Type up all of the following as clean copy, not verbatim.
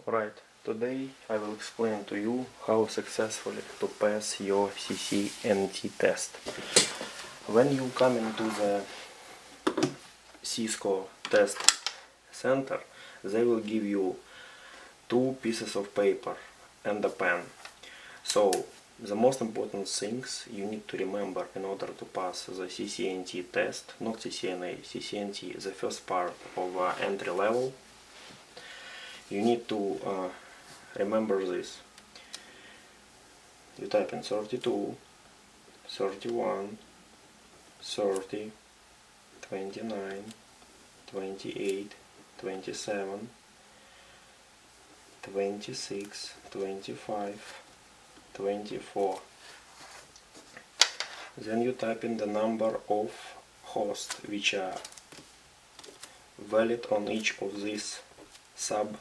Alright, today I will explain to you how successfully to pass your CCENT test. When you come into the Cisco test center, they will give you two pieces of paper and a pen. So the most important things you need to remember in order to pass the CCENT test, not CCNA, CCENT, the first part of entry level. You need to remember this. You type in 32, 31, 30, 29, 28, 27, 26, 25, 24. Then you type in the number of hosts which are valid on each of these subnets.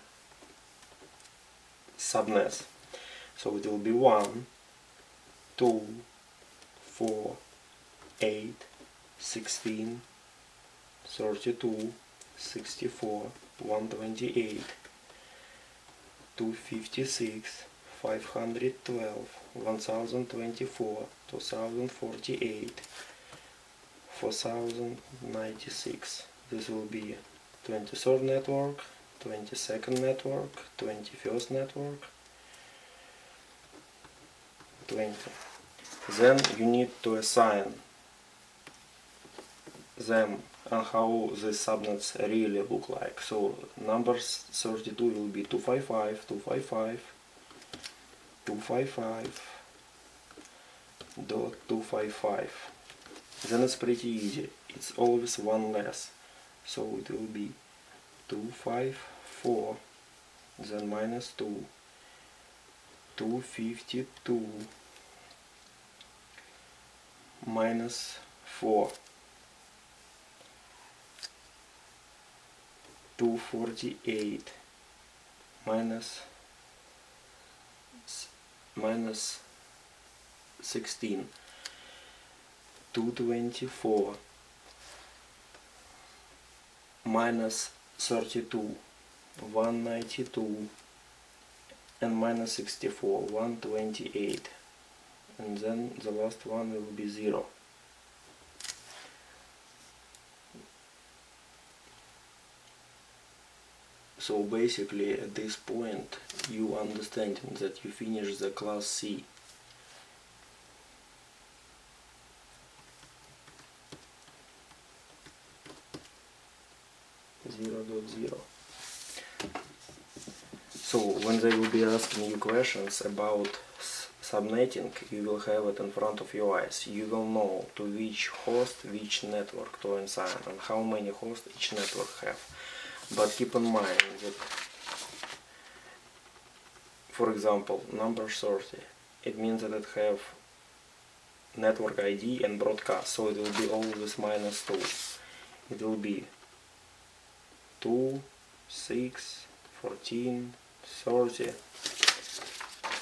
So it will be 1, 2, 4, 8, 16, 32, 64, 128, 256, 512, 1024, 2048, 4096. This will be 23rd network, 22nd network, 21st network, 20. Then you need to assign them and how the subnets really look like. So numbers 32 will be 255, 255, 255, dot 255. Then it's pretty easy. It's always one less. So it will be 254, then minus 2, 252, minus 4, 248, minus 16, 224, minus 32, 192, and minus 64, 128, and then the last one will be 0. So basically at this point you understanding that you finish the class C. So when they will be asking you questions about subnetting, you will have it in front of your eyes. You will know to which host, which network to assign and how many hosts each network have. But keep in mind that, for example, number 30, it means that it have network ID and broadcast, so it will be always minus 2. It will be 2, 6, 14, 30.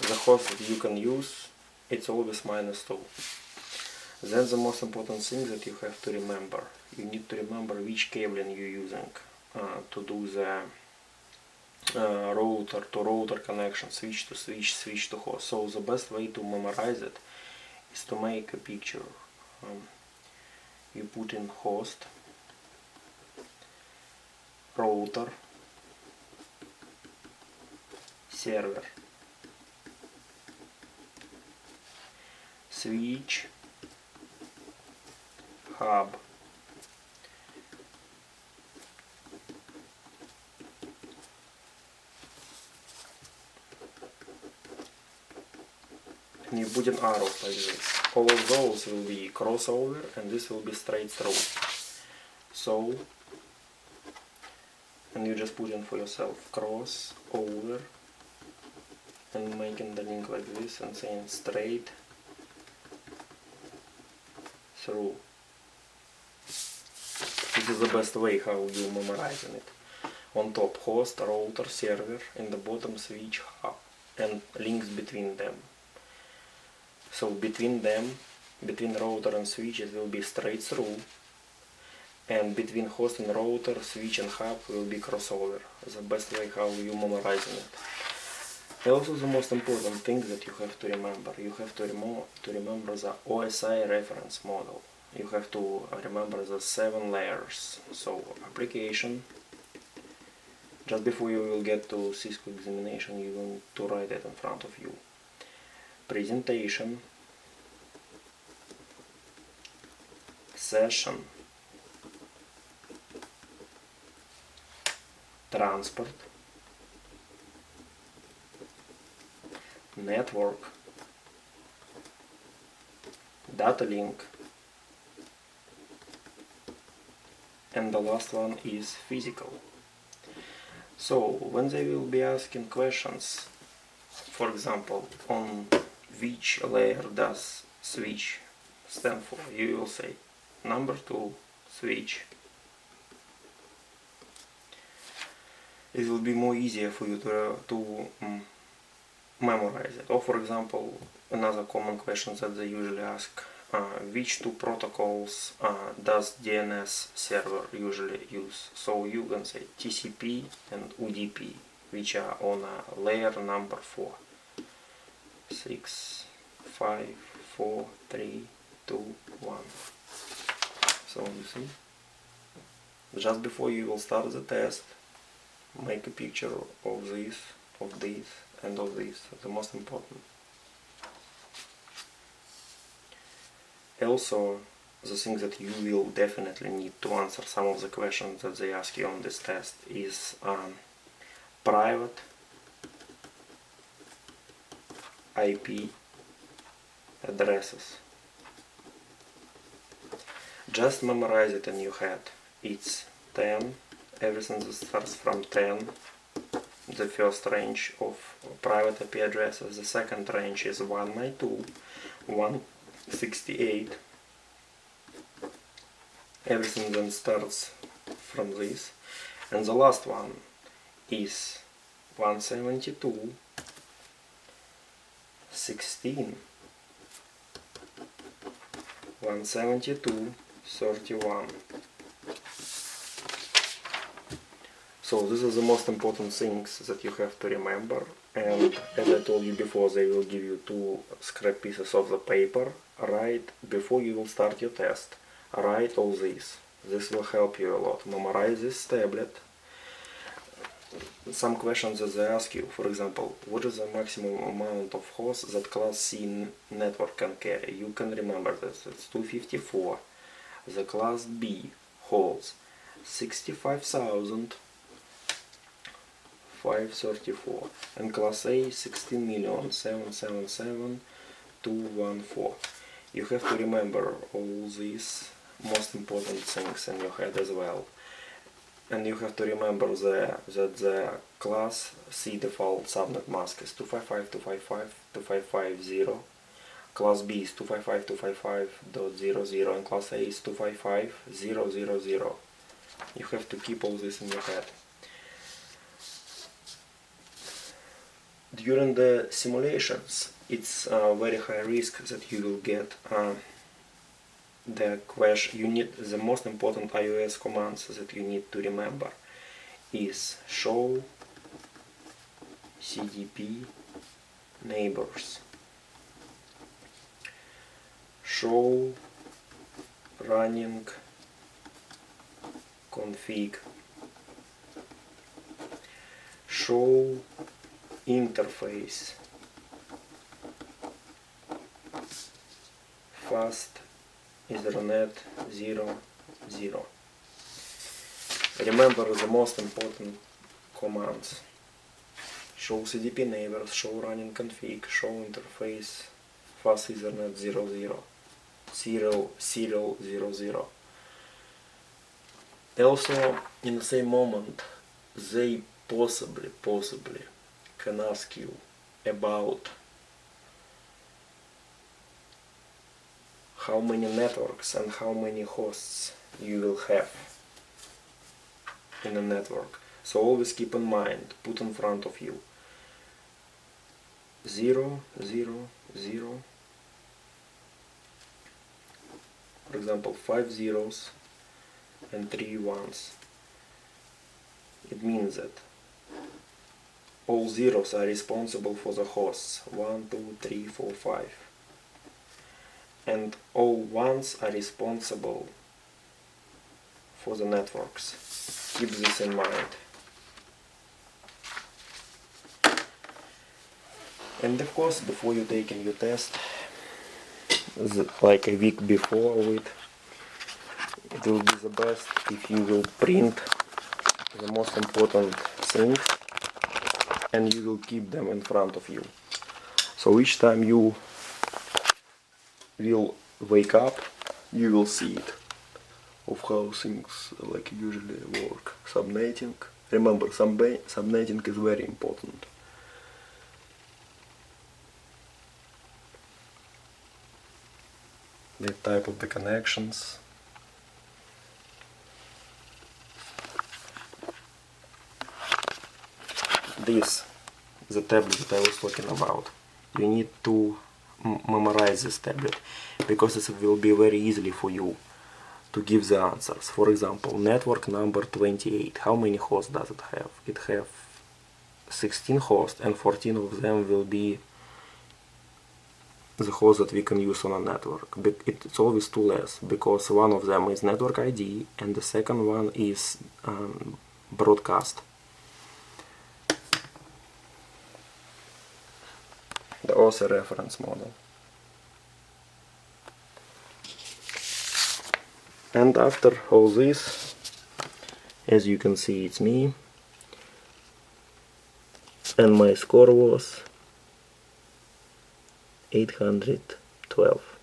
The host that you can use, it's always minus 2. Then the most important thing that you have to remember, you need to remember which cabling you're using to do the router to router connection, switch to switch, switch to host. So the best way to memorize it is to make a picture. You put in host, router, server, switch, hub, and you put in arrows like this. All of those will be crossover and this will be straight through. So, and you just put in for yourself crossover and making the link like this and saying straight through. This is the best way how you memorizing it. On top host, router, server, in the bottom switch, hub, and links between them. So between them, between router and switch, it will be straight through, and between host and router, switch and hub will be crossover. The best way how you memorizing it. Also, the most important thing that you have to remember, you have to remember the OSI reference model. You have to remember the 7 layers. So application, just before you will get to Cisco examination, you will need to write it in front of you. Presentation, session, transport, network, data link, and the last one is physical. So when they will be asking questions, for example, on which layer does switch stand for, you will say number 2 switch. It will be more easier for you to memorize it. Or for example, another common question that they usually ask, which 2 protocols does DNS server usually use? So you can say TCP and UDP, which are on layer number 4. 6, 5, 4, 3, 2, 1. So you see, just before you will start the test, make a picture of this, and of this, the most important. Also, the thing that you will definitely need to answer some of the questions that they ask you on this test is private IP addresses. Just memorize it in your head. It's 10, everything that starts from 10, the first range of private IP addresses. The second range is 192, 168. Everything then starts from this. And the last one is 172, 16, 172, 31. So these are the most important things that you have to remember, and as I told you before, they will give you 2 scrap pieces of the paper. Right before you will start your test, write all this. This will help you a lot. Memorize this tablet. Some questions that they ask you, for example, what is the maximum amount of hosts that Class C network can carry? You can remember this, it's 254. The Class B holds 65,534 and Class A 16,777,214. You have to remember all these most important things in your head as well. And you have to remember that the Class C default subnet mask is 255.255.255.0. Class B is 255.255.0.0 and Class A is 255.0.0.0. You have to keep all this in your head. During the simulations, it's a very high risk that you will get the question. You need the most important iOS commands that you need to remember is show CDP neighbors, show running config, show interface, fast Ethernet 0.0. Remember the most important commands: show CDP neighbors, show running config, show interface, fast Ethernet 0.0, serial 0.0. Also, in the same moment, they possibly can ask you about how many networks and how many hosts you will have in a network. So always keep in mind, put in front of you 0, 0, 0. For example, 5 zeros and 3 ones. It means that all zeros are responsible for the hosts 1, 2, 3, 4, 5, and all ones are responsible for the networks. Keep this in mind. And of course, before you taking your test, like a week before it will be the best if you will print the most important things and you will keep them in front of you. So each time you will wake up, you will see it, of how things like usually work. Subnetting. Remember, subnetting is very important. The type of the connections. This, the tablet that I was talking about. You need to memorize this tablet because it will be very easily for you to give the answers. For example, network number 28. How many hosts does it have? It have 16 hosts, and 14 of them will be the host that we can use on a network. It's always too less because one of them is network ID and the second one is broadcast. The OSI reference model. And after all this, as you can see, it's me, and my score was 812.